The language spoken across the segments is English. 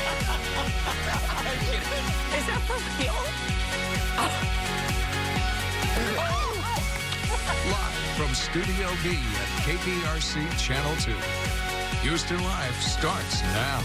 Is that for real? Live from Studio B at KPRC Channel 2. Houston Life starts now.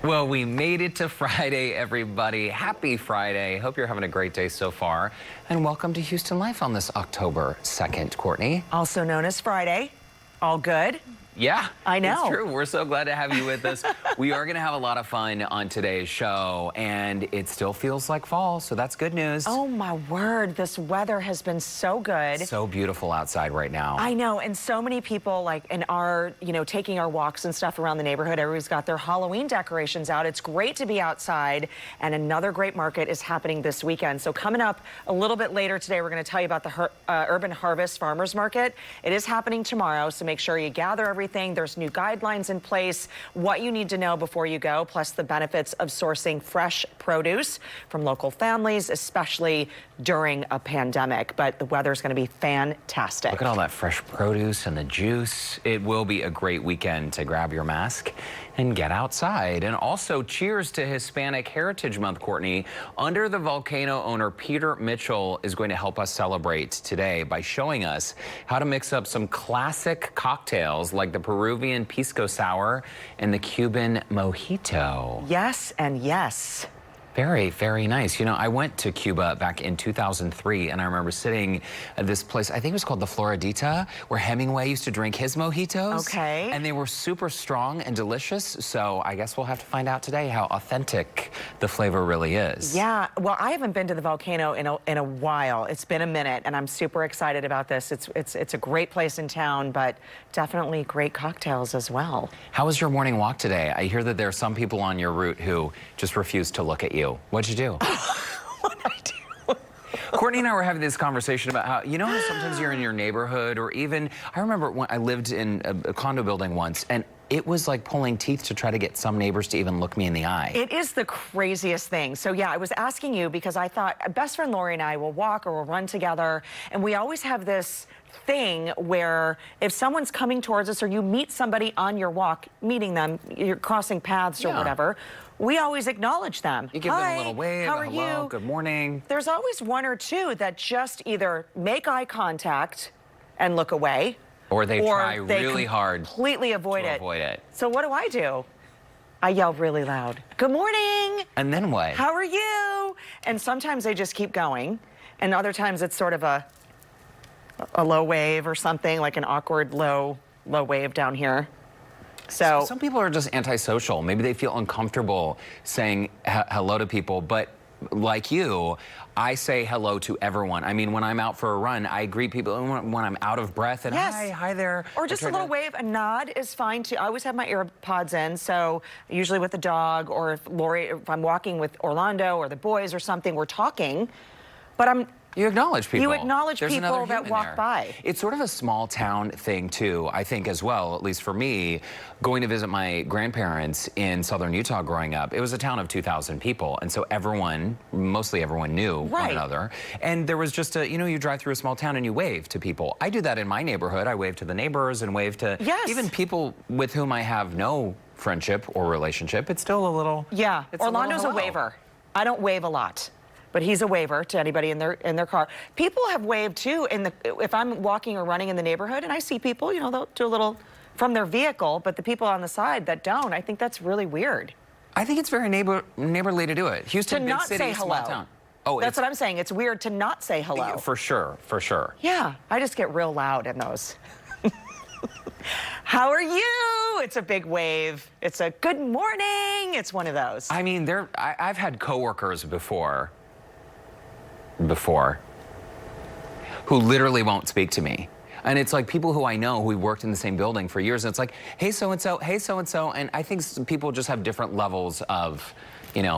Well, we made it to Friday, everybody. Happy Friday. Hope you're having a great day so far. And welcome to Houston Life on this October 2nd, Courtney. Also known as Friday. All good? Yeah, I know. It's true. We're so glad to have you with us. We are going to have a lot of fun on today's show, and it still feels like fall, so that's good news. Oh, my word. This weather has been so good. So beautiful outside right now. I know, and so many people, like, in our, taking our walks and stuff around the neighborhood, everybody's got their Halloween decorations out. It's great to be outside, and another great market is happening this weekend. So coming up a little bit later today, we're going to tell you about the Urban Harvest Farmers Market. It is happening tomorrow, so make sure you gather everything. There's new guidelines in place, what you need to know before you go, plus the benefits of sourcing fresh produce from local families, especially during a pandemic. But the weather's going to be fantastic. Look at all that fresh produce and the juice. It will be a great weekend to grab your mask and get outside. And also, cheers to Hispanic Heritage Month, Courtney. Under the Volcano owner Peter Mitchell is going to help us celebrate today by showing us how to mix up some classic cocktails like the Peruvian Pisco Sour and the Cuban Mojito. Yes and yes. Very, very nice. You know, I went to Cuba back in 2003, and I remember sitting at this place, I think it was called the Floridita, where Hemingway used to drink his mojitos. Okay. And they were super strong and delicious, so I guess we'll have to find out today how authentic the flavor really is. Yeah, well, I haven't been to the Volcano in a while. It's been a minute, and I'm super excited about this. It's a great place in town, but definitely great cocktails as well. How was your morning walk today? I hear that there are some people on your route who just refuse to look at you. What'd you do? What'd I do? Courtney and I were having this conversation about how, how sometimes you're in your neighborhood, or even, I remember when I lived in a condo building once, and it was like pulling teeth to try to get some neighbors to even look me in the eye. It is the craziest thing. So yeah, I was asking you because I thought best friend Lori and I will walk or we'll run together, and we always have this thing where if someone's coming towards us or you meet somebody on your walk, meeting them, you're crossing paths or whatever, we always acknowledge them. You give them a little wave, how are hello, you? Good morning. There's always one or two that just either make eye contact and look away, or they try really hard completely avoid to avoid it. So what do? I yell really loud, good morning. And then what? How are you? And sometimes they just keep going, and other times it's sort of a low wave or something, like an awkward low wave down here. So some people are just antisocial. Maybe they feel uncomfortable saying hello to people, but like you, I say hello to everyone. I mean, when I'm out for a run, I greet people when I'm out of breath, and hi there. Or just a little wave, a nod is fine too. I always have my AirPods in, so usually with the dog, or if I'm walking with Orlando or the boys or something, we're talking, but you acknowledge people. You acknowledge people that walk by. It's sort of a small town thing too, I think, as well, at least for me, going to visit my grandparents in southern Utah growing up. It was a town of 2,000 people, and so mostly everyone knew one another. And there was just you drive through a small town and you wave to people. I do that in my neighborhood. I wave to the neighbors and wave to even people with whom I have no friendship or relationship. It's still a little... Yeah, Orlando's a waver. I don't wave a lot, but he's a waver to anybody in their car. People have waved too if I'm walking or running in the neighborhood and I see people, they'll do a little from their vehicle, but the people on the side that don't, I think that's really weird. I think it's very neighborly to do it. Houston, big city, small town. Oh, that's what I'm saying. It's weird to not say hello. For sure, for sure. Yeah, I just get real loud in those. How are you? It's a big wave. It's a good morning. It's one of those. I mean, I've had coworkers before who literally won't speak to me. And it's like people who I know who we worked in the same building for years, and it's like, hey, so-and-so, hey, so-and-so. And I think people just have different levels of,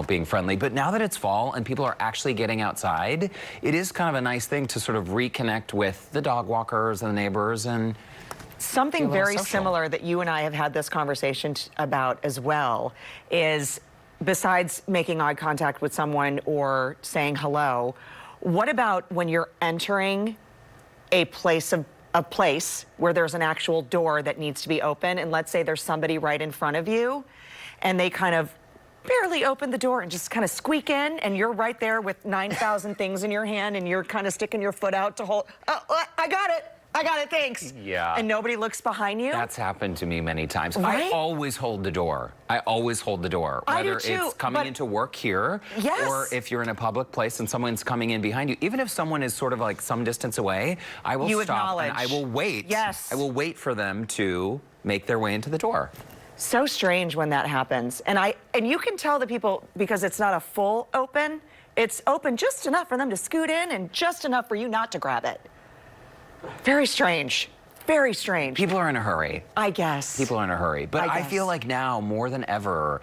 being friendly. But now that it's fall and people are actually getting outside, it is kind of a nice thing to sort of reconnect with the dog walkers and the neighbors and something very similar that you and I have had this conversation about as well is, besides making eye contact with someone or saying hello, what about when you're entering a place where there's an actual door that needs to be open, and let's say there's somebody right in front of you, and they kind of barely open the door and just kind of squeak in, and you're right there with 9,000 things in your hand, and you're kind of sticking your foot out to hold. Oh, I got it, thanks. Yeah. And nobody looks behind you. That's happened to me many times. Right? I always hold the door. I do Whether too, it's coming into work here, yes, or if you're in a public place and someone's coming in behind you. Even if someone is sort of like some distance away, I will stop and I will wait. Yes. I will wait for them to make their way into the door. So strange when that happens. And you can tell the people, because it's not a full open, it's open just enough for them to scoot in and just enough for you not to grab it. Very strange. Very strange. People are in a hurry. I guess. People are in a hurry. But I feel like now more than ever,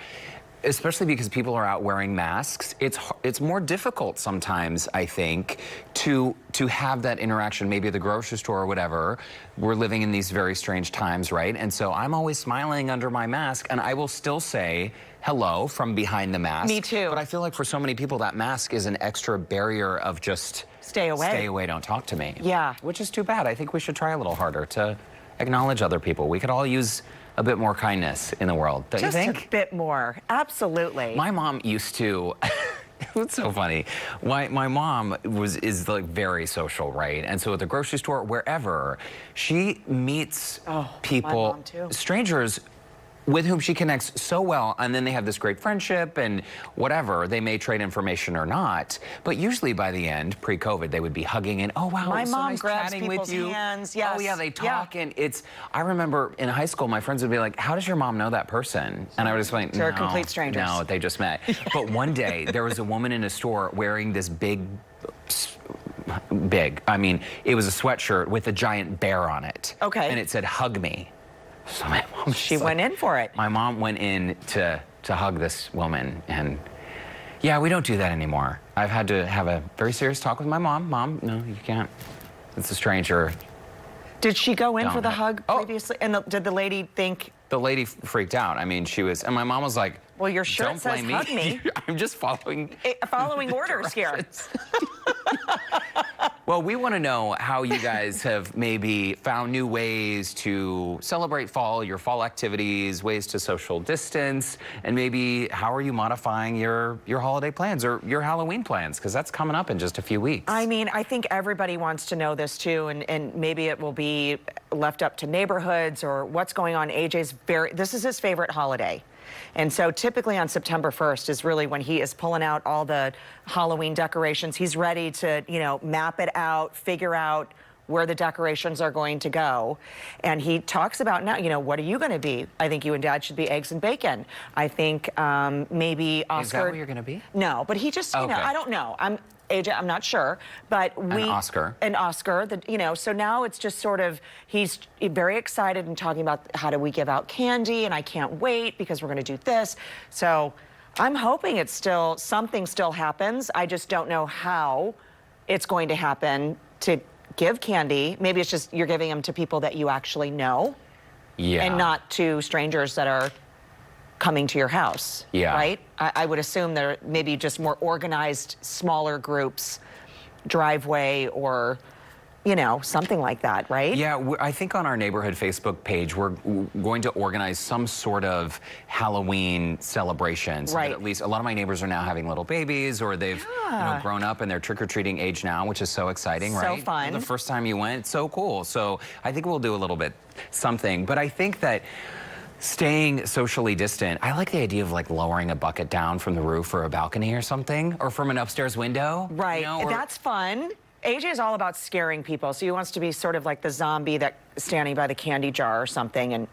especially because people are out wearing masks, it's more difficult sometimes, I think, to have that interaction, maybe at the grocery store or whatever. We're living in these very strange times, right? And so I'm always smiling under my mask, and I will still say hello from behind the mask. Me too. But I feel like for so many people, that mask is an extra barrier of just stay away. Stay away, don't talk to me. Yeah. Which is too bad. I think we should try a little harder to acknowledge other people. We could all use a bit more kindness in the world, don't you think? Just a bit more, absolutely. My mom used to, it's so funny. My mom is like very social, right? And so at the grocery store, wherever, she meets people, my mom too, strangers, with whom she connects so well, and then they have this great friendship and whatever. They may trade information or not, but usually by the end, pre-COVID, they would be hugging and, oh wow, my so mom nice grabs chatting people's with you. hands. Yes. Oh yeah, they talk, and I remember in high school, my friends would be like, how does your mom know that person? And I would just like, they're complete strangers. No, they just met. But one day, there was a woman in a store wearing this big, I mean, it was a sweatshirt with a giant bear on it. Okay. And it said, hug me. So my mom, she went in for it. My mom went in to hug this woman, and yeah, we don't do that anymore. I've had to have a very serious talk with my mom. Mom, no, you can't. It's a stranger. Did she go in for the hug previously? And did the lady think? The lady freaked out. I mean, she was, and my mom was like, well, your shirt don't says blame me. hug me. I'm just following orders here. Well, we want to know how you guys have maybe found new ways to celebrate fall, your fall activities, ways to social distance, and maybe how are you modifying your holiday plans or your Halloween plans, because that's coming up in just a few weeks. I mean, I think everybody wants to know this too, and maybe it will be left up to neighborhoods or what's going on. AJ's this is his favorite holiday. And so typically on September 1st is really when he is pulling out all the Halloween decorations. He's ready to, map it out, figure out where the decorations are going to go. And he talks about now, what are you going to be? I think you and Dad should be eggs and bacon. I think maybe Oscar. Is that what you're going to be? No, but he just, I don't know. AJ, I'm not sure, but Oscar, so now it's just sort of, he's very excited and talking about how do we give out candy, and I can't wait because we're going to do this. So I'm hoping something still happens. I just don't know how it's going to happen to give candy. Maybe it's just you're giving them to people that you actually know, and not to strangers that are coming to your house, right? I would assume there may be just more organized, smaller groups, driveway or, something like that, right? Yeah, I think on our neighborhood Facebook page, we're going to organize some sort of Halloween celebration. So that at least a lot of my neighbors are now having little babies, or they've grown up and they're trick-or-treating age now, which is so exciting, right? So fun. And the first time you went, so cool. So I think we'll do a little bit something. But I think that staying socially distant, I like the idea of like lowering a bucket down from the roof or a balcony or something, or from an upstairs window. Right, that's fun. AJ is all about scaring people, so he wants to be sort of like the zombie that's standing by the candy jar or something and,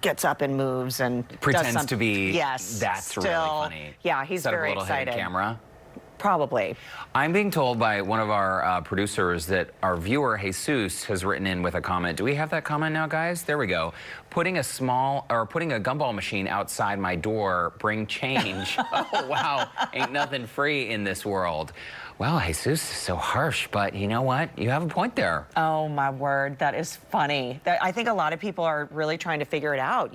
gets up and moves and pretends to be. Yes. That's really funny. Yeah, he's very excited. excited. Hidden camera. Probably. I'm being told by one of our producers that our viewer, Jesus, has written in with a comment. Do we have that comment now, guys? There we go. Putting a gumball machine outside my door bring change. Oh, wow. Ain't nothing free in this world. Well, Jesus is so harsh, but you know what? You have a point there. Oh, my word. That is funny. I think a lot of people are really trying to figure it out.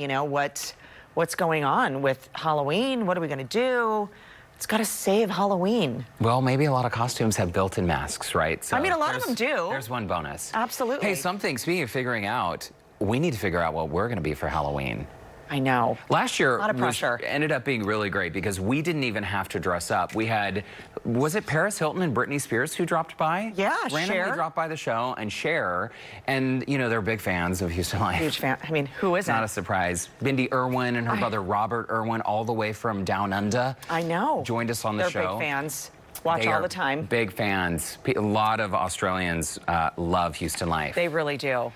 What's going on with Halloween? What are we going to do? It's got to save Halloween. Well, maybe a lot of costumes have built-in masks, right? So I mean, a lot of them do. There's one bonus. Absolutely. Hey, speaking of figuring out, we need to figure out what we're going to be for Halloween. I know. Last year A lot of pressure. ended up being really great because we didn't even have to dress up. We had, was it Paris Hilton and Britney Spears who dropped by? Yeah, randomly Cher. dropped by the show, and Cher, and you know they're big fans of Houston Life. Huge fan. I mean, who isn't? Not a surprise. Bindi Irwin and her brother Robert Irwin, all the way from Down Under. I know. Joined us on the show. They're big fans. Watch They all are the time. Big fans. A lot of Australians love Houston Life. They really do.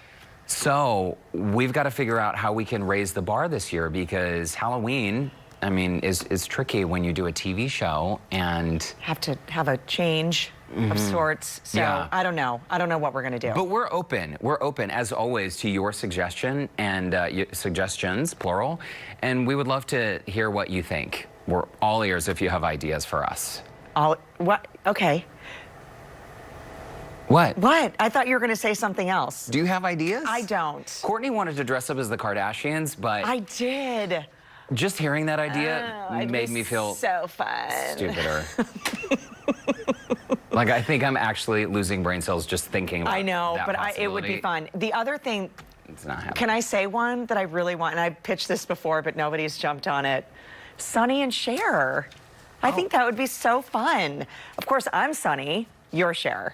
So we've got to figure out how we can raise the bar this year because Halloween, I mean, is tricky when you do a TV show and Have to have a change of sorts. So Yeah. I don't know. I don't know what we're going to do. But we're open. We're open, as always, to your suggestion and suggestions, plural. And we would love to hear what you think. We're all ears if you have ideas for us. What? Okay. What? What? I thought you were going to say something else. Do you have ideas? I don't. Courtney wanted to dress up as the Kardashians, but I did. just hearing that idea Oh, it'd made be me feel so fun. stupider. Like, I think I'm actually losing brain cells just thinking about I know, that but it would be possibility. fun. The other thing, It's not happening. can I say one that I really want? And I pitched this before, but nobody's jumped on it. Sonny and Cher. I think that would be so fun. Of course, I'm Sonny. You're Cher.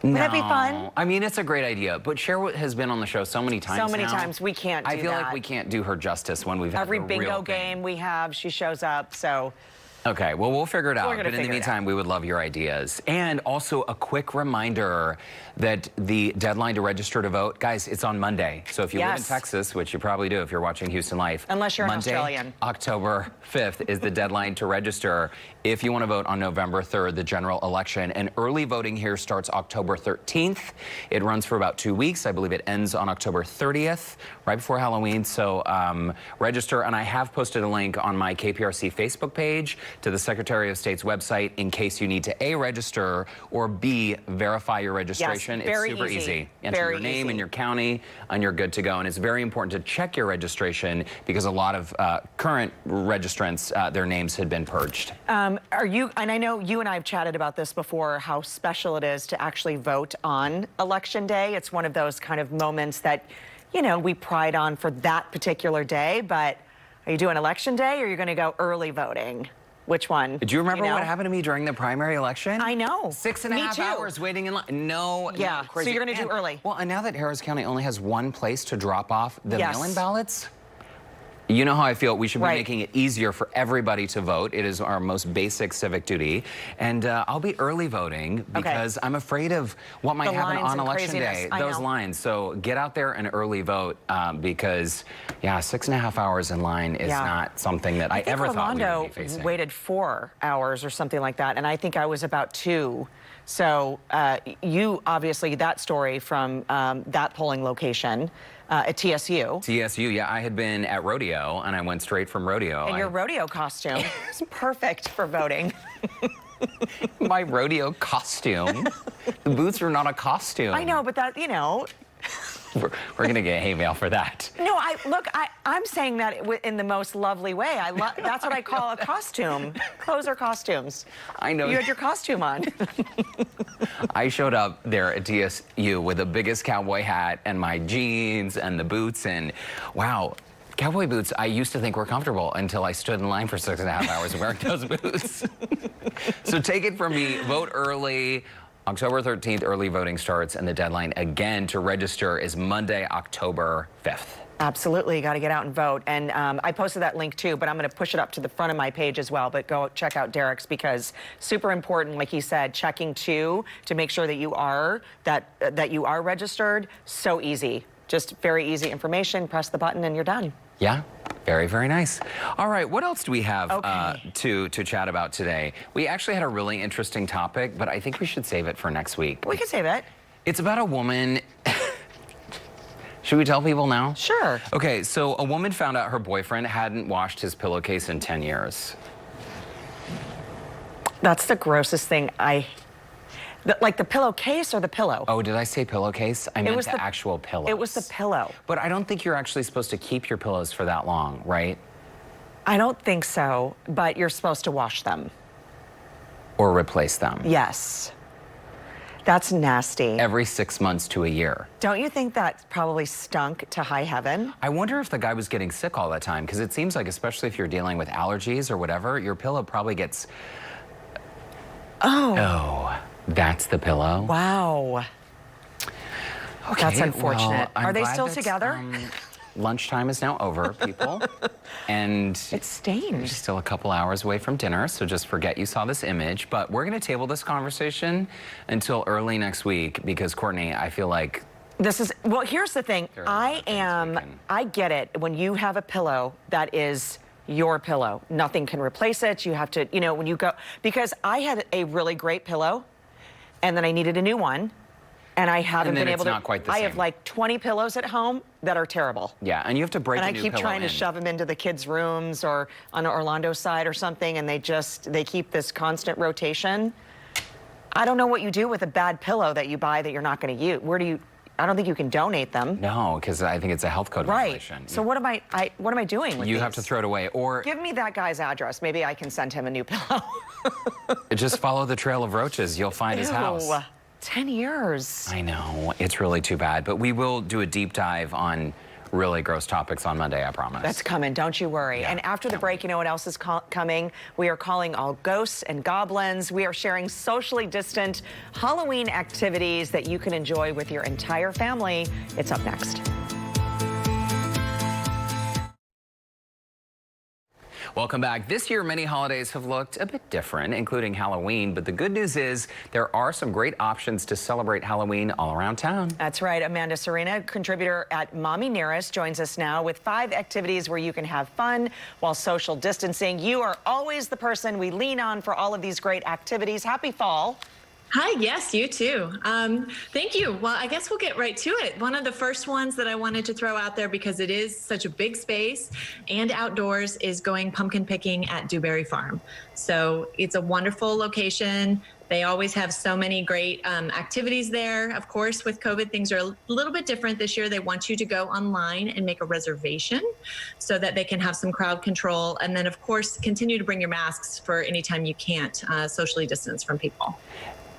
Would that be fun? I mean, it's a great idea, but Cher has been on the show so many times So many now. times, we can't do I feel like that. we can't do her justice when we've had Every a real bingo thing. game we have, she shows up. So Okay, well, we'll figure it out. We're gonna But in the figure it meantime, we would love your ideas. And also a quick reminder that the deadline to register to vote, guys, it's on Monday. So if you live in Yes. Texas, which you probably do if you're watching Houston Life. Unless you're an Monday, Australian. October 5th is the deadline to register if you want to vote on November 3rd, the general election. And early voting here starts October 13th. It runs for about 2 weeks. I believe it ends on October 30th, right before Halloween. So register. And I have posted a link on my KPRC Facebook page to the Secretary of State's website in case you need to A, register, or B, verify your registration. very it's super easy. Enter Very your name easy. and your county, and you're good to go. And it's very important to check your registration because a lot of current registrants, their names had been purged. are you, and I know you and I have chatted about this before, how special it is to actually vote on Election Day. It's one of those kind of moments that, you know, we pride on for that particular day. But are you doing Election Day or are you going to go early voting? Which one? Do you remember know? what happened to me during the primary election? I know. 6.5 Me too. hours waiting in line. No, Yeah, no, crazy. so you're gonna do And- early. Well, and now that Harris County only has one place to drop off the Yes. mail-in ballots, you know how I feel. We should be Right. making it easier for everybody to vote. It is our most basic civic duty. And I'll be early voting because I'm afraid of what might The happen lines on and Election craziness. Day. I Those know. lines. So get out there and early vote because, yeah, 6.5 hours in line is Yeah. not something that I think ever thought we Orlando would be facing. waited 4 hours or something like that, and I think I was about 2. So you obviously, that story from that polling location at TSU. TSU, yeah, I had been at rodeo and I went straight from rodeo. And your rodeo costume is perfect for voting. My rodeo costume. The boots are not a costume. I know, but that, you know. We're gonna get hate mail for that. No, I'm saying that in the most lovely way. That's what I call a costume. Clothes are costumes. I know. You had your costume on. I showed up there at TSU with the biggest cowboy hat and my jeans and the boots, and wow. Cowboy boots, I used to think were comfortable until I stood in line for 6.5 hours wearing those boots. So take it from me, vote early. October 13th, early voting starts, and the deadline again to register is Monday, October 5th. Absolutely, you got to get out and vote. And I posted that link too, but I'm going to push it up to the front of my page as well. But go check out Derek's because super important, like he said, checking too to make sure that you are that you are registered. So easy, just very easy information. Press the button and you're done. Yeah, very, very nice. All right, what else do we have Okay. to chat about today? We actually had a really interesting topic, but I think we should save it for next week. We can save it. It's about a woman. Should we tell people now? Sure. Okay, so a woman found out her boyfriend hadn't washed his pillowcase in 10 years. That's the grossest thing like the pillowcase or the pillow? Oh, did I say pillowcase? I meant was the the- actual pillow. It was the pillow. But I don't think you're actually supposed to keep your pillows for that long, right? I don't think so, but you're supposed to wash them. Or replace them. Yes. That's nasty. Every 6 months to a year. Don't you think that probably stunk to high heaven? I wonder if the guy was getting sick all the time, because it seems like, especially if you're dealing with allergies or whatever, your pillow probably gets... Oh, that's the pillow? Wow. Okay, That's unfortunate. well, Are they still together? Lunchtime is now over, people. And It's stained. still a couple hours away from dinner, so just forget you saw this image. But we're going to table this conversation until early next week, because, Courtney, I feel like... This is, well, here's the thing. There are a lot of things we can- I get it. When you have a pillow that is your pillow, nothing can replace it. You have to, you know, when you go, because I had a really great pillow and then I needed a new one. And I haven't then been able it's to. not quite the I have same. like 20 pillows at home that are terrible. Yeah, and you have to break And a I new keep pillow trying to in. shove them into the kids' rooms or on Orlando side or something, and they keep this constant rotation. I don't know what you do with a bad pillow that you buy that you're not going to use. Where do you? I don't think you can donate them. No, because I think it's a health code Right. violation. So what am I doing with You these? have to throw it away, or Give me that guy's address. Maybe I can send him a new pillow. just follow the trail of roaches. You'll find his house. Ew, 10 years. I know, it's really too bad, but we will do a deep dive on really gross topics on Monday, I promise. That's coming, don't you worry. Yeah, And after the break, you know what else is coming? We are calling all ghosts and goblins. We are sharing socially distant Halloween activities that you can enjoy with your entire family. It's up next. Welcome back. This year, many holidays have looked a bit different, including Halloween. But the good news is there are some great options to celebrate Halloween all around town. That's right. Amanda Serena, contributor at Mommy Nearest, joins us now with 5 activities where you can have fun while social distancing. You are always the person we lean on for all of these great activities. Happy fall. Hi, yes, you too. Thank you. Well, I guess we'll get right to it. One of the first ones that I wanted to throw out there, because it is such a big space and outdoors, is going pumpkin picking at Dewberry Farm. So it's a wonderful location. They always have so many great activities there. Of course, with COVID, things are a little bit different this year. They want you to go online and make a reservation so that they can have some crowd control. And then, of course, continue to bring your masks for any time you can't socially distance from people.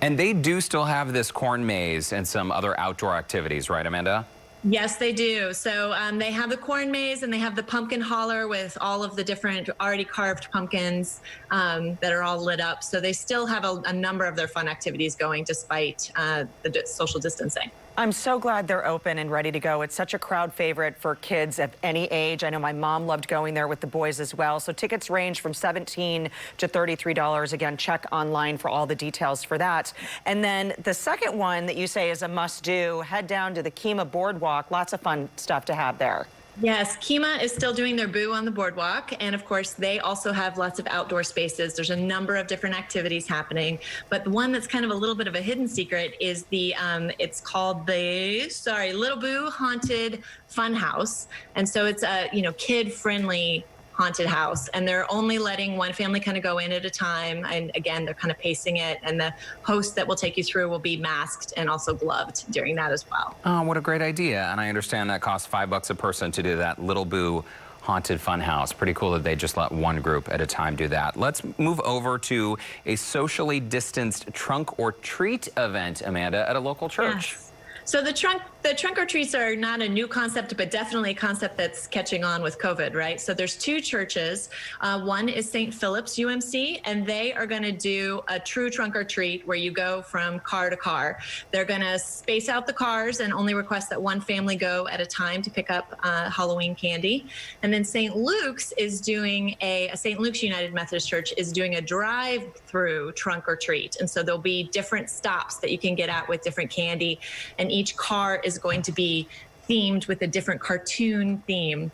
And they do still have this corn maze and some other outdoor activities, right, Amanda? Yes, they do. So they have the corn maze and they have the pumpkin hauler with all of the different already carved pumpkins that are all lit up. So they still have a number of their fun activities going despite the social distancing. I'm so glad they're open and ready to go. It's such a crowd favorite for kids of any age. I know my mom loved going there with the boys as well. So tickets range from $17 to $33. Again, check online for all the details for that. And then the second one that you say is a must-do, head down to the Kemah Boardwalk. Lots of fun stuff to have there. Yes, Kemah is still doing their Boo on the Boardwalk. And of course, they also have lots of outdoor spaces. There's a number of different activities happening. But the one that's kind of a little bit of a hidden secret is the, it's called the, Little Boo Haunted Fun House. And so it's a, kid-friendly haunted house, and they're only letting one family kind of go in at a time. And again, they're kind of pacing it, and the host that will take you through will be masked and also gloved during that as well. Oh, what a great idea. And I understand that costs $5 a person to do that Little Boo Haunted Fun House. Pretty cool that they just let one group at a time do that. Let's move over to a socially distanced trunk or treat event, Amanda, at a local church. Yes. So the trunk or treats are not a new concept, but definitely a concept that's catching on with COVID, right? So there's 2 churches. One is St. Philip's UMC, and they are going to do a true trunk or treat where you go from car to car. They're going to space out the cars and only request that one family go at a time to pick up Halloween candy. And then St. Luke's is doing St. Luke's United Methodist Church is doing a drive-through trunk or treat. And so there'll be different stops that you can get at with different candy, and each car is going to be themed with a different cartoon theme.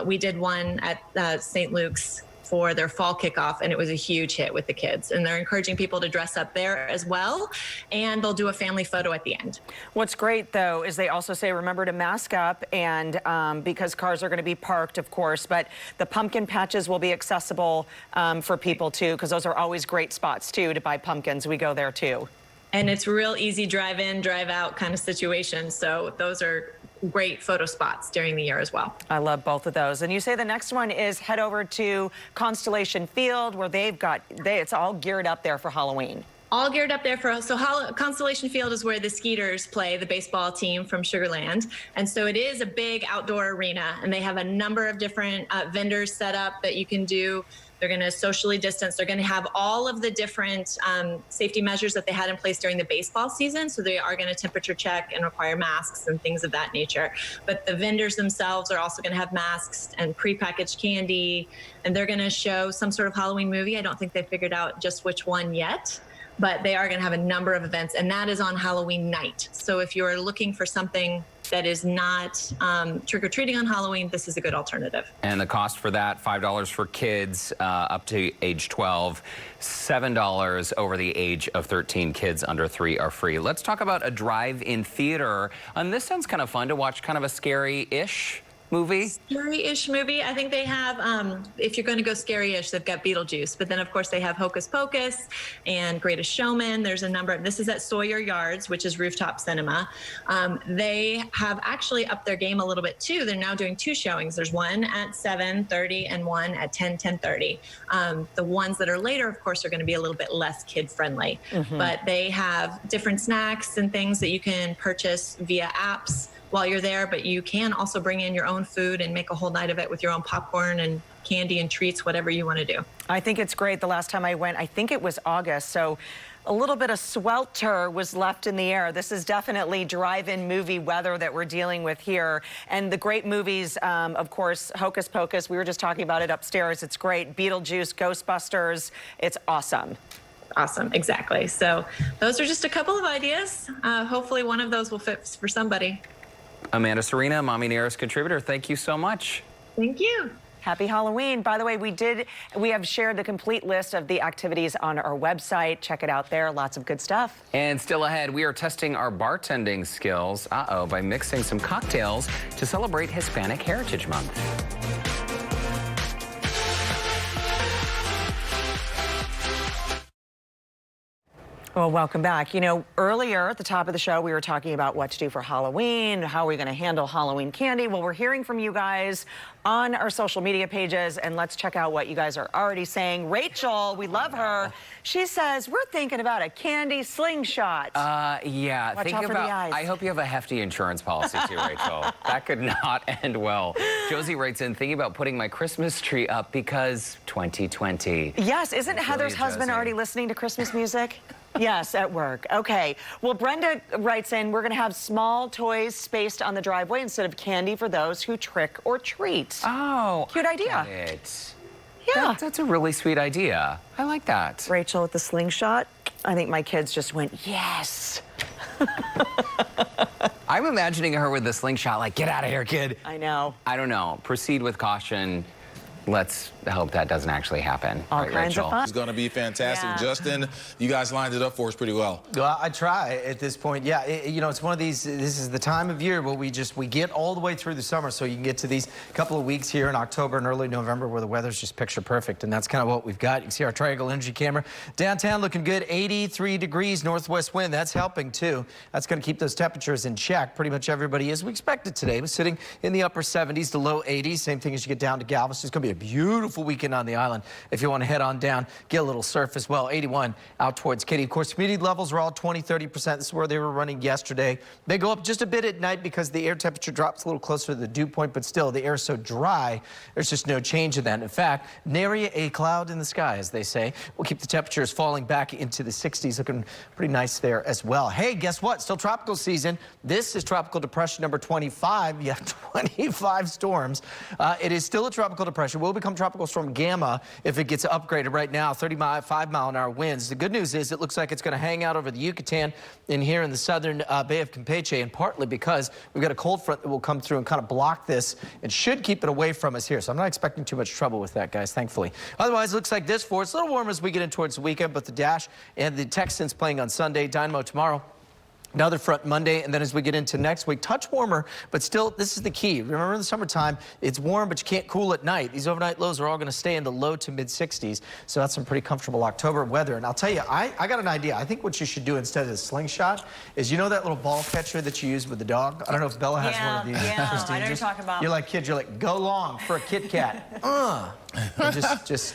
We did one at St. Luke's for their fall kickoff, and it was a huge hit with the kids. And they're encouraging people to dress up there as well, and they'll do a family photo at the end. What's great, though, is they also say remember to mask up, and because cars are going to be parked, of course, but the pumpkin patches will be accessible for people, too, because those are always great spots, too, to buy pumpkins. We go there, too. And it's real easy drive in, drive out kind of situation. So those are great photo spots during the year as well. I love both of those. And you say the next one is head over to Constellation Field, where it's all geared up there for Halloween. All geared up there for, so Constellation Field is where the Skeeters play, the baseball team from Sugar Land. And so it is a big outdoor arena, and they have a number of different vendors set up that you can do. They're going to socially distance. They're going to have all of the different safety measures that they had in place during the baseball season. So they are going to temperature check and require masks and things of that nature. But the vendors themselves are also going to have masks and prepackaged candy, and they're going to show some sort of Halloween movie. I don't think they figured out just which one yet, but they are going to have a number of events, and that is on Halloween night. So if you're looking for something that is not trick-or-treating on Halloween, this is a good alternative. And the cost for that, $5 for kids up to age 12, $7 over the age of 13. Kids under 3 are free. Let's talk about a drive-in theater. And this sounds kind of fun to watch, kind of a scary-ish movie. Scary-ish movie. I think they have, if you're going to go scary-ish, they've got Beetlejuice. But then, of course, they have Hocus Pocus and Greatest Showman. There's a number. This is at Sawyer Yards, which is rooftop cinema. They have actually upped their game a little bit, too. They're now doing 2 showings. There's one at 7:30 and one at 10:30. The ones that are later, of course, are going to be a little bit less kid-friendly. But they have different snacks and things that you can purchase via apps while you're there, but you can also bring in your own food and make a whole night of it with your own popcorn and candy and treats, whatever you want to do. I think it's great. The last time I went, I think it was August, so a little bit of swelter was left in the air. This is definitely drive-in movie weather that we're dealing with here. And the great movies, of course, Hocus Pocus, we were just talking about it upstairs. It's great. Beetlejuice, Ghostbusters, it's awesome. Awesome, exactly. So those are just a couple of ideas. Hopefully one of those will fit for somebody. Amanda Serena, Mommy Nearest contributor, thank you so much. Thank you. Happy Halloween. By the way, we have shared the complete list of the activities on our website. Check it out there. Lots of good stuff. And still ahead, we are testing our bartending skills, by mixing some cocktails to celebrate Hispanic Heritage Month. Well, welcome back. You know, earlier at the top of the show, we were talking about what to do for Halloween, how are we going to handle Halloween candy. Well, we're hearing from you guys on our social media pages, and let's check out what you guys are already saying. Rachel, we love her. She says, we're thinking about a candy slingshot. Yeah. Watch out for the eyes. I hope you have a hefty insurance policy too, Rachel. That could not end well. Josie writes in, thinking about putting my Christmas tree up because 2020. Yes, isn't Heather's husband already listening to Christmas music? Yes, at work. Okay. Well, Brenda writes in, we're going to have small toys spaced on the driveway instead of candy for those who trick or treat. Oh, cute idea. Yeah. That's a really sweet idea. I like that. Rachel with the slingshot. I think my kids just went, yes. I'm imagining her with the slingshot, like, get out of here, kid. I know. I don't know. Proceed with caution. Let's hope that doesn't actually happen. All right, kinds Rachel? of fun. It's going to be fantastic. Yeah. Justin, you guys lined it up for us pretty well. Well, I try at this point. Yeah, you know, it's one of these, this is the time of year where we get all the way through the summer, so you can get to these couple of weeks here in October and early November where the weather's just picture perfect, and that's kind of what we've got. You can see our triangle energy camera. Downtown looking good, 83 degrees, northwest wind. That's helping, too. That's going to keep those temperatures in check. Pretty much everybody as we expected today. Was sitting in the upper 70s to low 80s. Same thing as you get down to Galveston. It's going to be a beautiful weekend on the island. If you want to head on down, get a little surf as well. 81 out towards Katy. Of course, humidity levels are all 20-30%. This is where they were running yesterday. They go up just a bit at night because the air temperature drops a little closer to the dew point, but still the air is so dry, there's just no change in that. In fact, nary a cloud in the sky, as they say. We'll keep the temperatures falling back into the 60s, looking pretty nice there as well. Hey, guess what? Still tropical season. This is tropical depression number 25. You have 25 storms. It is still a tropical depression. Will become tropical storm Gamma if it gets upgraded. Right now, 35-mile-an-hour winds. The good news is it looks like it's going to hang out over the Yucatan in here in the southern Bay of Campeche, and partly because we've got a cold front that will come through and kind of block this and should keep it away from us here. So I'm not expecting too much trouble with that, guys, thankfully. Otherwise, it looks like this for us. A little warmer as we get in towards the weekend, but the Dash and the Texans playing on Sunday, Dynamo tomorrow. Another front Monday, and then as we get into next week, touch warmer, but still, this is the key. Remember, in the summertime, it's warm, but you can't cool at night. These overnight lows are all going to stay in the low to mid-60s, so that's some pretty comfortable October weather. And I'll tell you, I got an idea. I think what you should do instead of the slingshot is, you know that little ball catcher that you use with the dog? I don't know if Bella has one of these. Yeah, Christine, I know you're talking about. You're like kids, you're like, go long for a Kit Kat. Just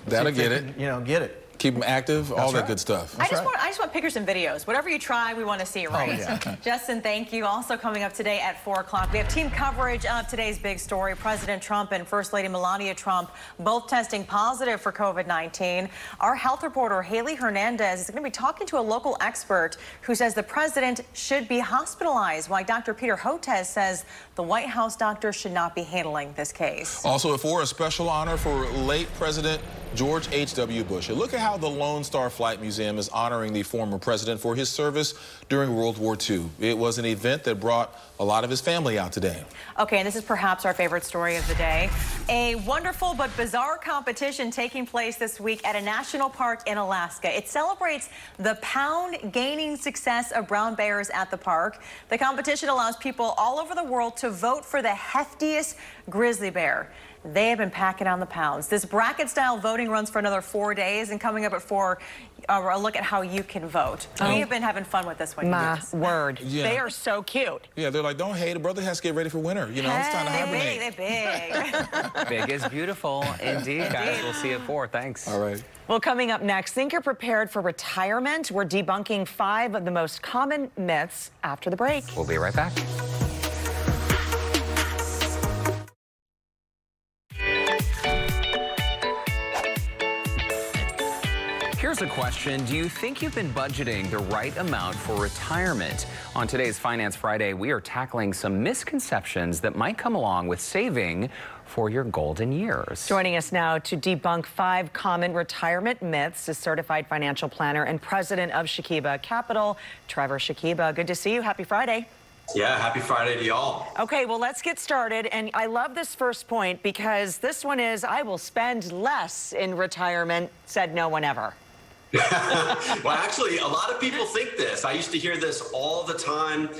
That'll get it. You know, get it. Keep them active, all that good stuff. I just want pictures and videos. Whatever you try, we want to see it, right? Oh, yeah. Justin, thank you. Also coming up today at 4 o'clock, we have team coverage of today's big story. President Trump and First Lady Melania Trump both testing positive for COVID-19. Our health reporter, Haley Hernandez, is going to be talking to a local expert who says the president should be hospitalized, while Dr. Peter Hotez says the White House doctor should not be handling this case. Also at 4, a special honor for late President George H.W. Bush. And look at how the Lone Star Flight Museum is honoring the former president for his service during World War II. It was an event that brought a lot of his family out today. Okay, and this is perhaps our favorite story of the day. A wonderful but bizarre competition taking place this week at a national park in Alaska. It celebrates the pound gaining success of brown bears at the park. The competition allows people all over the world to vote for the heftiest grizzly bear. They have been packing on the pounds. This bracket-style voting runs for another 4 days, and coming up at 4, a look at how you can vote. We have been having fun with this one. My word. Yeah. They are so cute. Yeah, they're like, don't hate. A brother has to get ready for winter. You know, it's time to hibernate. They're big. Big is beautiful. Indeed, guys. We'll see you at 4. Thanks. All right. Well, coming up next, think you're prepared for retirement? We're debunking 5 of the most common myths after the break. We'll be right back. Here's a question. Do you think you've been budgeting the right amount for retirement? On today's Finance Friday, we are tackling some misconceptions that might come along with saving for your golden years. Joining us now to debunk 5 common retirement myths is certified financial planner and president of Shakiba Capital, Trevor Shakiba. Good to see you. Happy Friday. Yeah, happy Friday to y'all. Okay, well, let's get started. And I love this first point because this one is, I will spend less in retirement, said no one ever. Well, actually, a lot of people think this. I used to hear this all the time.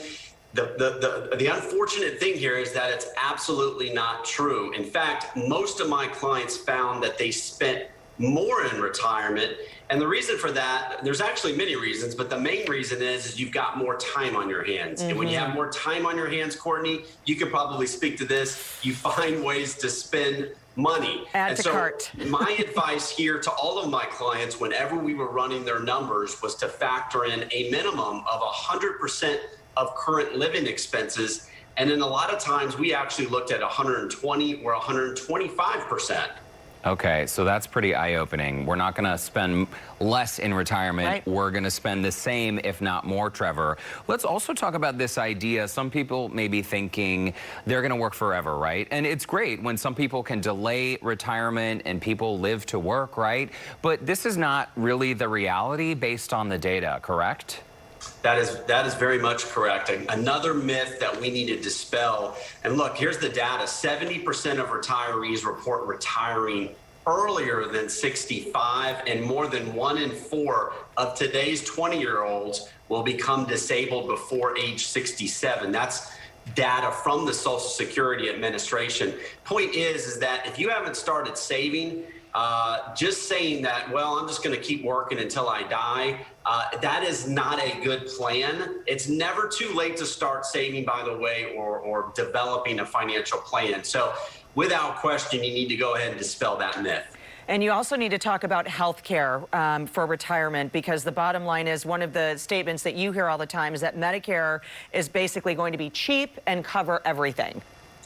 The unfortunate thing here is that it's absolutely not true. In fact, most of my clients found that they spent more in retirement. And the reason for that, there's actually many reasons, but the main reason is you've got more time on your hands. And when you have more time on your hands, Courtney, you can probably speak to this. You find ways to spend money. Add to cart. My advice here to all of my clients, whenever we were running their numbers, was to factor in a minimum of 100% of current living expenses. And then a lot of times we actually looked at 120 or 125%. Okay, so that's pretty eye-opening. We're not going to spend less in retirement. Right. We're going to spend the same, if not more, Trevor. Let's also talk about this idea. Some people may be thinking they're going to work forever, right? And it's great when some people can delay retirement and people live to work, right? But this is not really the reality based on the data, correct? That is very much correct. Another myth that we need to dispel. And look, here's the data. 70% of retirees report retiring earlier than 65, and more than 1 in 4 of today's 20-year-olds will become disabled before age 67. That's data from the Social Security Administration. Point is that if you haven't started saving, just saying that, well, I'm just going to keep working until I die, that is not a good plan. It's never too late to start saving, by the way, or developing a financial plan. So without question, you need to go ahead and dispel that myth. And you also need to talk about health care for retirement, because the bottom line is, one of the statements that you hear all the time is that Medicare is basically going to be cheap and cover everything.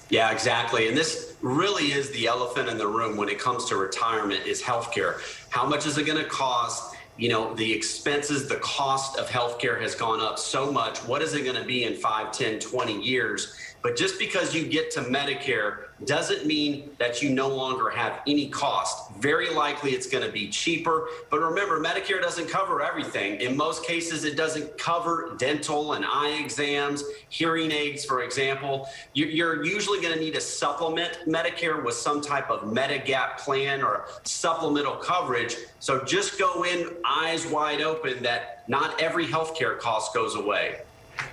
Yeah, exactly. And this really is the elephant in the room when it comes to retirement, is healthcare. How much is it going to cost? You know, the expenses, the cost of healthcare has gone up so much. What is it going to be in 5, 10, 20 years? But just because you get to Medicare doesn't mean that you no longer have any cost. Very likely it's going to be cheaper. But remember, Medicare doesn't cover everything. In most cases, it doesn't cover dental and eye exams, hearing aids, for example. You're usually going to need to supplement Medicare with some type of Medigap plan or supplemental coverage. So just go in eyes wide open that not every healthcare cost goes away.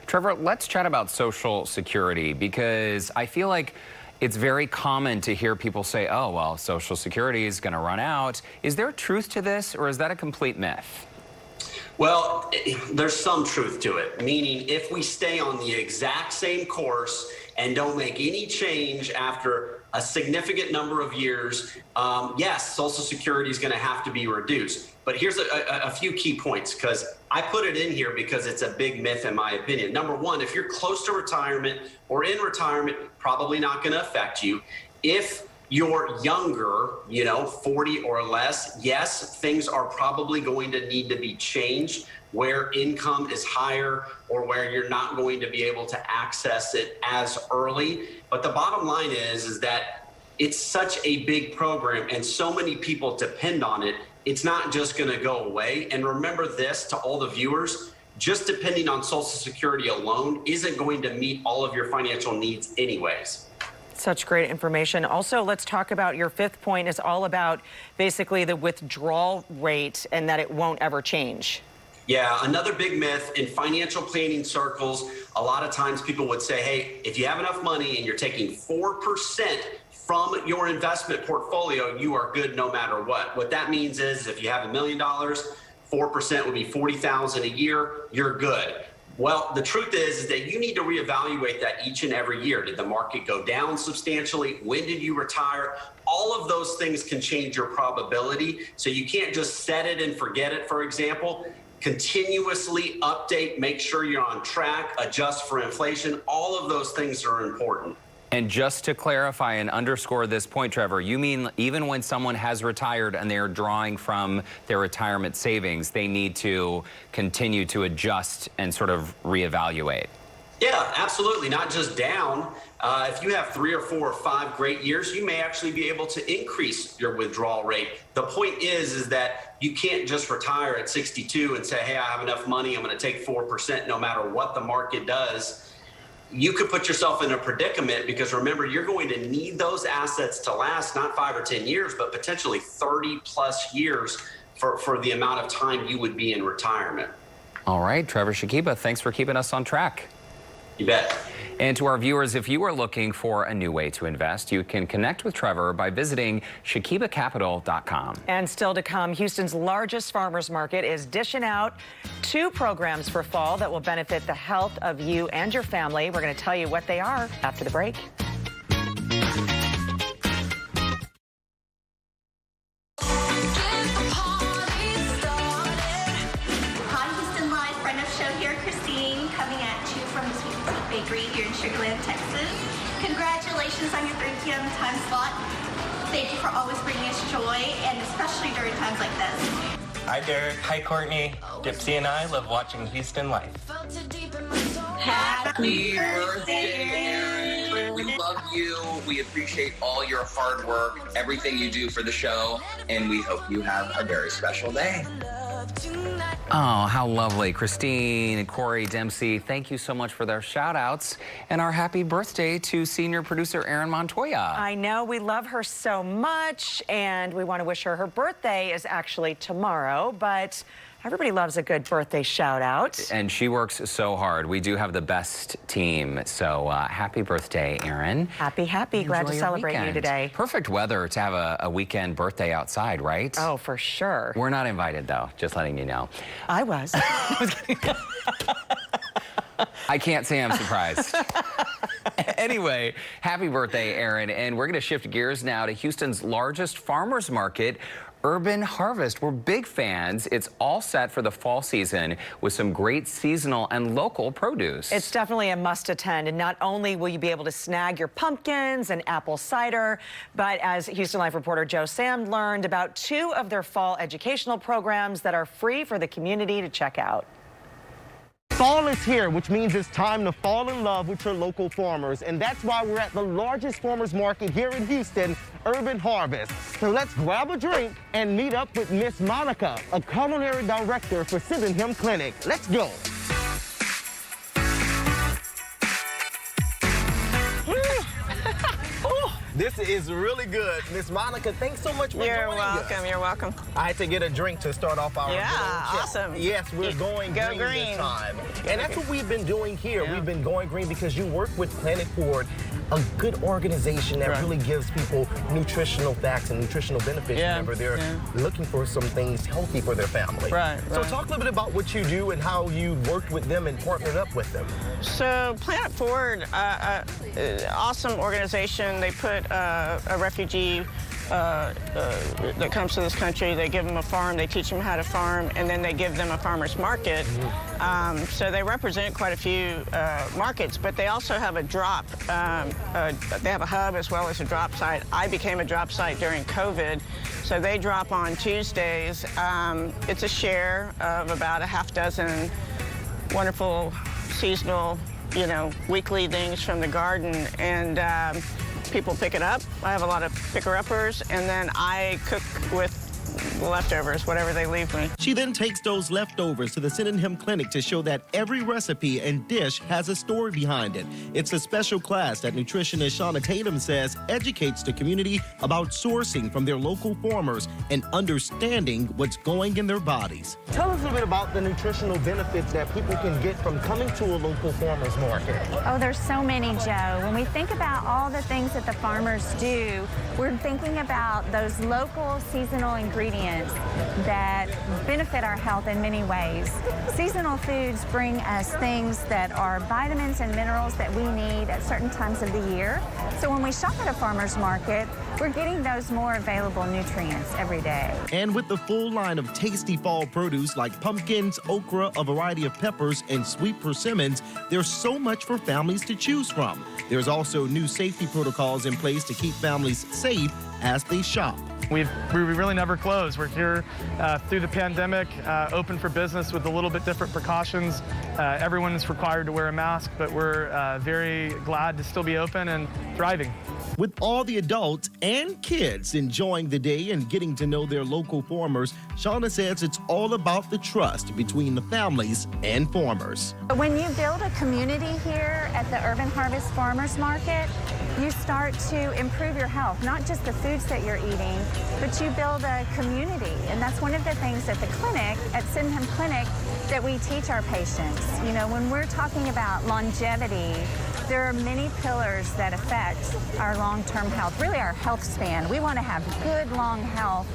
Trevor, let's chat about Social Security, because I feel like it's very common to hear people say, oh, well, Social Security is going to run out. Is there truth to this, or is that a complete myth? Well, there's some truth to it, meaning if we stay on the exact same course and don't make any change after a significant number of years, yes, Social Security is going to have to be reduced. But here's a few key points, because I put it in here because it's a big myth in my opinion. Number one, if you're close to retirement or in retirement, probably not going to affect you. If you're younger, 40 or less, yes, things are probably going to need to be changed where income is higher or where you're not going to be able to access it as early. But the bottom line is that it's such a big program and so many people depend on it. It's not just going to go away. And remember this, to all the viewers, just depending on Social Security alone isn't going to meet all of your financial needs anyways. Such great information. Also, let's talk about your fifth point is all about basically the withdrawal rate and that it won't ever change. Yeah, another big myth in financial planning circles, a lot of times people would say, hey, if you have enough money and you're taking 4% from your investment portfolio, you are good no matter what. What that means is if you have $1 million, 4% would be $40,000 a year, you're good. Well, the truth is that you need to reevaluate that each and every year. Did the market go down substantially? When did you retire? All of those things can change your probability. So you can't just set it and forget it, for example. Continuously update, make sure you're on track, adjust for inflation. All of those things are important. And just to clarify and underscore this point, Trevor, you mean even when someone has retired and they're drawing from their retirement savings, they need to continue to adjust and sort of reevaluate? Yeah, absolutely. Not just down. If you have 3 or 4 or 5 great years, you may actually be able to increase your withdrawal rate. The point is that you can't just retire at 62 and say, hey, I have enough money, I'm going to take 4% no matter what the market does. You could put yourself in a predicament because remember, you're going to need those assets to last not 5 or 10 years, but potentially 30 plus years for the amount of time you would be in retirement. All right, Trevor Shakiba, thanks for keeping us on track. You bet. And to our viewers, if you are looking for a new way to invest, you can connect with Trevor by visiting shakibacapital.com. And still to come, Houston's largest farmers market is dishing out 2 programs for fall that will benefit the health of you and your family. We're going to tell you what they are after the break. Congratulations on your 3 p.m. time slot. Thank you for always bringing us joy, and especially during times like this. Hi, Derek. Hi, Courtney. Dipsy and I love watching Houston Life. Happy birthday, Aaron. We love you. We appreciate all your hard work, everything you do for the show, and we hope you have a very special day. Oh, how lovely. Christine and Corey Dempsey, thank you so much for their shout outs. And our happy birthday to senior producer Erin Montoya. I know, we love her so much, and we want to wish her birthday is actually tomorrow, but everybody loves a good birthday shout out. And she works so hard. We do have the best team. So happy birthday, Erin. Happy. Glad to celebrate you today. Perfect weather to have a weekend birthday outside, right? Oh, for sure. We're not invited, though, just letting you know. I was. I can't say I'm surprised. Anyway, happy birthday, Erin. And we're going to shift gears now to Houston's largest farmers market, Urban Harvest. We're big fans. It's all set for the fall season with some great seasonal and local produce. It's definitely a must attend. And not only will you be able to snag your pumpkins and apple cider, but as Houston Life reporter Joe Sam learned about 2 of their fall educational programs that are free for the community to check out. Fall is here, which means it's time to fall in love with your local farmers. And that's why we're at the largest farmers market here in Houston, Urban Harvest. So let's grab a drink and meet up with Miss Monica, a culinary director for Sydenham Clinic. Let's go. This is really good. Miss Monica, thanks so much for joining us. You're welcome. I had to get a drink to start off our awesome. Yes, we're going green this time. And that's what we've been doing here. Yeah. We've been going green because you work with Planet Ford a good organization that really gives people nutritional facts and nutritional benefits whenever they're looking for some things healthy for their family. So talk a little bit about what you do and how you worked with them and partnered up with them. So Planet Forward, awesome organization. They put a refugee that comes to this country, they give them a farm, they teach them how to farm, and then they give them a farmer's market. So they represent quite a few markets, but they also have a drop. They have a hub as well as a drop site. I became a drop site during COVID, so they drop on Tuesdays. It's a share of about a half dozen wonderful seasonal, weekly things from the garden, and people pick it up. I have a lot of picker-uppers, and then I cook with the leftovers, whatever they leave me. She then takes those leftovers to the Sydenham Clinic to show that every recipe and dish has a story behind it. It's a special class that nutritionist Shauna Tatum says educates the community about sourcing from their local farmers and understanding what's going in their bodies. Tell us a little bit about the nutritional benefits that people can get from coming to a local farmer's market. Oh, there's so many, Joe. When we think about all the things that the farmers do, we're thinking about those local seasonal ingredients that benefit our health in many ways. Seasonal foods bring us things that are vitamins and minerals that we need at certain times of the year. So when we shop at a farmer's market, we're getting those more available nutrients every day. And with the full line of tasty fall produce like pumpkins, okra, a variety of peppers, and sweet persimmons, there's so much for families to choose from. There's also new safety protocols in place to keep families safe as they shop. We really never close. We're here through the pandemic, open for business with a little bit different precautions. Everyone is required to wear a mask, but we're very glad to still be open and thriving. With all the adults and kids enjoying the day and getting to know their local farmers, Shauna says it's all about the trust between the families and farmers. When you build a community here at the Urban Harvest Farmers Market, you start to improve your health, not just the foods that you're eating, but you build a community. And that's one of the things at the clinic, at Sydenham Clinic, that we teach our patients. When we're talking about longevity, there are many pillars that affect our long-term health, really our health span. We want to have good, long health,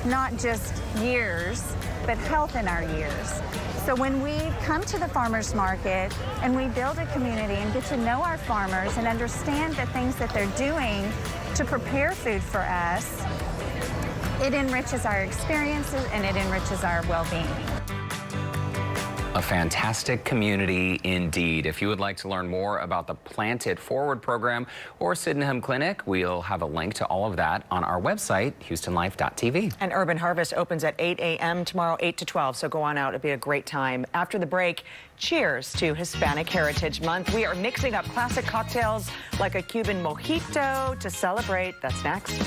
not just years, but health in our years. So when we come to the farmers market and we build a community and get to know our farmers and understand the things that they're doing to prepare food for us, it enriches our experiences and it enriches our well-being. A fantastic community indeed. If you would like to learn more about the Plant It Forward program or Sydenham Clinic, we'll have a link to all of that on our website, HoustonLife.tv. And Urban Harvest opens at 8 a.m. tomorrow, 8 to 12, so go on out. It'll be a great time. After the break, cheers to Hispanic Heritage Month. We are mixing up classic cocktails like a Cuban mojito to celebrate. That's next.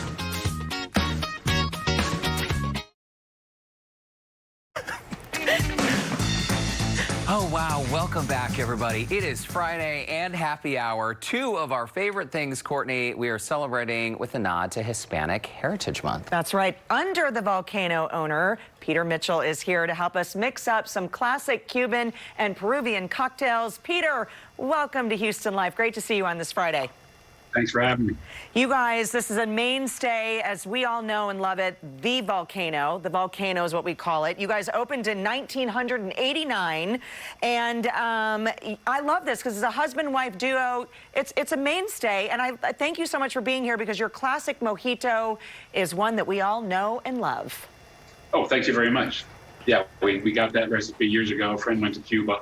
Oh, wow. Welcome back, everybody. It is Friday and happy hour. Two of our favorite things, Courtney, we are celebrating with a nod to Hispanic Heritage Month. That's right. Under the Volcano owner, Peter Mitchell, is here to help us mix up some classic Cuban and Peruvian cocktails. Peter, welcome to Houston Life. Great to see you on this Friday. Thanks for having me. You guys, this is a mainstay, as we all know and love it, the Volcano. The Volcano is what we call it. You guys opened in 1989, and I love this because it's a husband-wife duo. It's a mainstay, and I thank you so much for being here because your classic mojito is one that we all know and love. Oh, thank you very much. Yeah, we got that recipe years ago. A friend went to Cuba,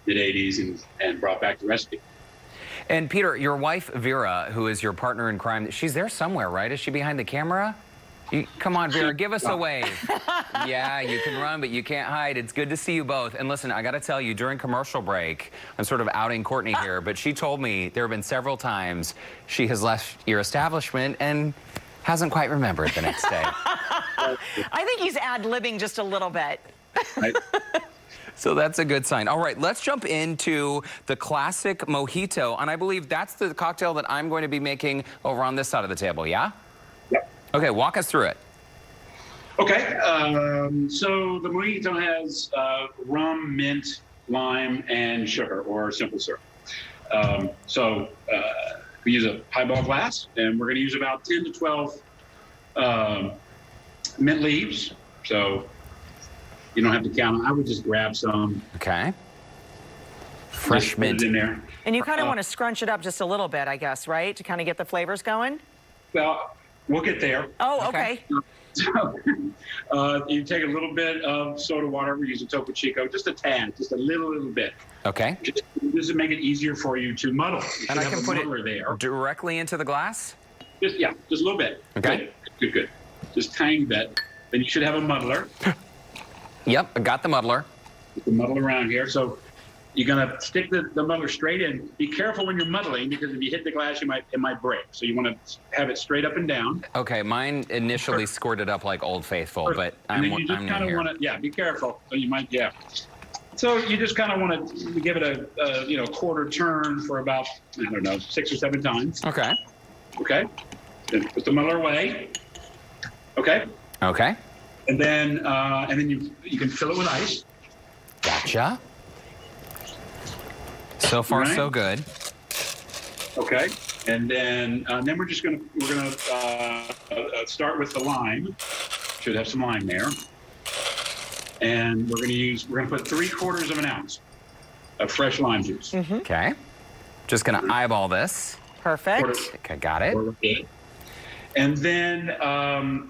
mid-'80s, and brought back the recipe. And Peter, your wife, Vera, who is your partner in crime, she's there somewhere, right? Is she behind the camera? Come on, Vera, give us a wave. Yeah, you can run, but you can't hide. It's good to see you both. And listen, I got to tell you, during commercial break, I'm sort of outing Courtney here, but she told me there have been several times she has left your establishment and hasn't quite remembered the next day. I think he's ad-libbing just a little bit. So that's a good sign. All right, let's jump into the classic mojito. And I believe that's the cocktail that I'm going to be making over on this side of the table, yeah? Yep. Okay, walk us through it. Okay, so the mojito has rum, mint, lime, and sugar, or simple syrup. we use a highball glass, and we're going to use about 10 to 12 mint leaves. So you don't have to count them. I would just grab some. Okay. Fresh mint in there. And you kind of want to scrunch it up just a little bit, I guess, right? To kind of get the flavors going? Well, we'll get there. Oh, okay. So, you take a little bit of soda water. We're using Topo Chico, just a tad, just a little bit. Okay. This will make it easier for you to muddle. And I can put it there directly into the glass? Just a little bit. Okay. Good. Just tiny bit. Then you should have a muddler. Yep, I got the muddler. You can muddle around here. So you're gonna stick the muddler straight in. Be careful when you're muddling, because if you hit the glass, it might break. So you want to have it straight up and down. Okay, mine initially squirted up like Old Faithful, but I'm you just kind of want to, be careful. So you might, So you just kind of want to give it a quarter turn for about, I don't know, 6 or 7 times. Okay. Okay. Then put the muddler away. Okay. Okay. And then you can fill it with ice. Gotcha. So far, so good. Okay, and then we're gonna start with the lime. Should have some lime there, and we're gonna put 3/4 of an ounce of fresh lime juice. Mm-hmm. Okay, just gonna eyeball this. Perfect. Okay, got it. And then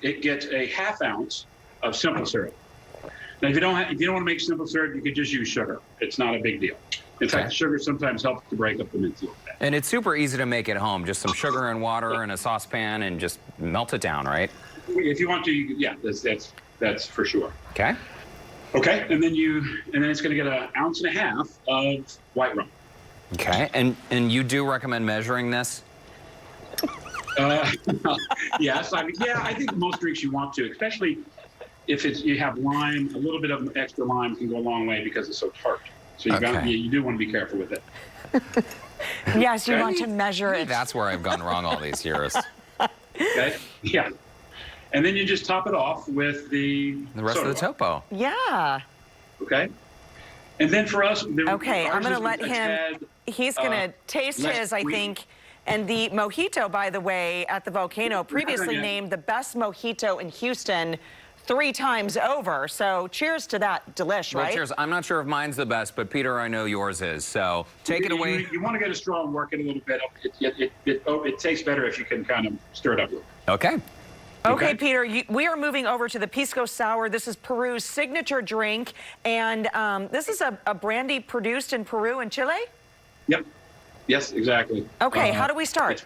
it gets a 1/2 ounce of simple syrup. Now, if you don't want to make simple syrup, you could just use sugar. It's not a big deal. In fact, sugar sometimes helps to break up the mint a little bit. And it's super easy to make at home. Just some sugar and water in a saucepan and just melt it down, right? If you want to, that's for sure. Okay. Okay, and then it's going to get 1.5 ounces of white rum. Okay, and you do recommend measuring this? Yes, I think most drinks you want to, especially if you have lime. A little bit of extra lime can go a long way because it's so tart. So you do want to be careful with it. Yes, you want to measure it. That's where I've gone wrong all these years. Okay. Yeah. And then you just top it off with the rest of the topo. Yeah. Okay. And then for us, I'm going to let him. He's going to taste his, I think. And the mojito, by the way, at the Volcano, previously named the best mojito in Houston 3 times over. So cheers to that delish, right? Well, cheers. I'm not sure if mine's the best, but Peter, I know yours is. So take it away. You want to get a straw and work it a little bit. It tastes better if you can kind of stir it up a little. Okay. Okay, Peter, we are moving over to the Pisco Sour. This is Peru's signature drink. And this is a brandy produced in Peru and Chile? Yep. Yes, exactly. Okay, how do we start?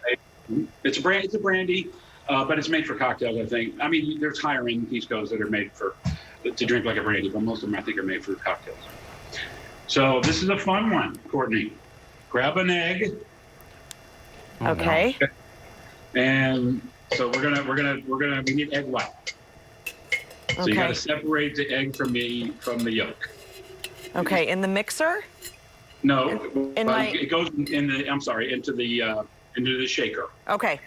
It's a brandy. But it's made for cocktails, I think. I mean, there's higher end Piscos that are made to drink like a brandy, but most of them I think are made for cocktails. So this is a fun one, Courtney. Grab an egg. Okay. And so we need egg white. So you got to separate the egg from the yolk. Okay, in the mixer? No, it goes into the shaker. Okay.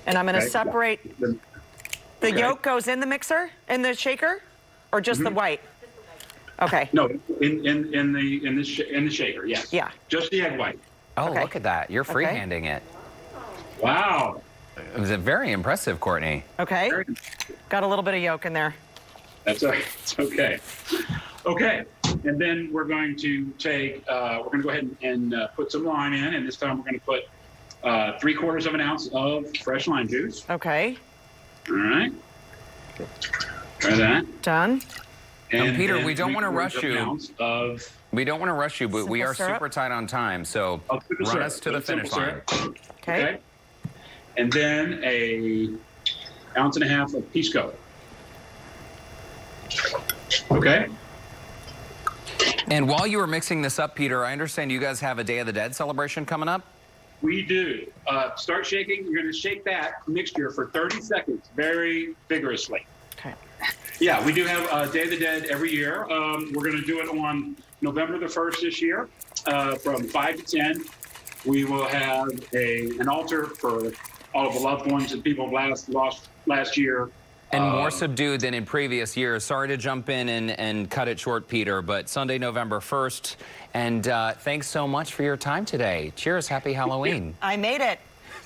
And I'm going to separate. The yolk goes in the mixer, in the shaker, or just the white? Okay. No, in the shaker. Yes. Yeah. Just the egg white. Oh, look at that! You're freehanding it. Wow. It was very impressive, Courtney. Okay. Got a little bit of yolk in there. It's okay. Okay. And then we're going to go ahead and put some lime in, and this time we're going to put 3/4 of an ounce of fresh lime juice. Okay. All right. Try that. Done. And Peter, we don't want to rush you. We don't want to rush you, but we are super tight on time. So run us to the finish line. Okay. And then 1.5 ounces of Pisco. Okay. And while you were mixing this up, Peter, I understand you guys have a Day of the Dead celebration coming up? We do. Start shaking. You're going to shake that mixture for 30 seconds very vigorously. Okay. Yeah, we do have Day of the Dead every year. We're going to do it on November the 1st this year from 5 to 10. We will have an altar for all of the loved ones that people lost last year. And more subdued than in previous years. Sorry to jump in and cut it short, Peter, but Sunday, November 1st. And thanks so much for your time today. Cheers. Happy Halloween. I made it.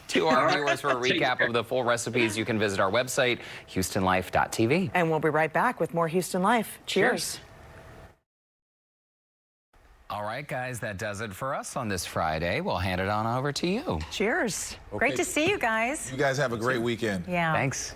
To our viewers, for a recap of the full recipes, you can visit our website, HoustonLife.tv. And we'll be right back with more Houston Life. Cheers. All right, guys, that does it for us on this Friday. We'll hand it on over to you. Cheers. Great to see you guys. You guys have a great weekend. Yeah. Thanks.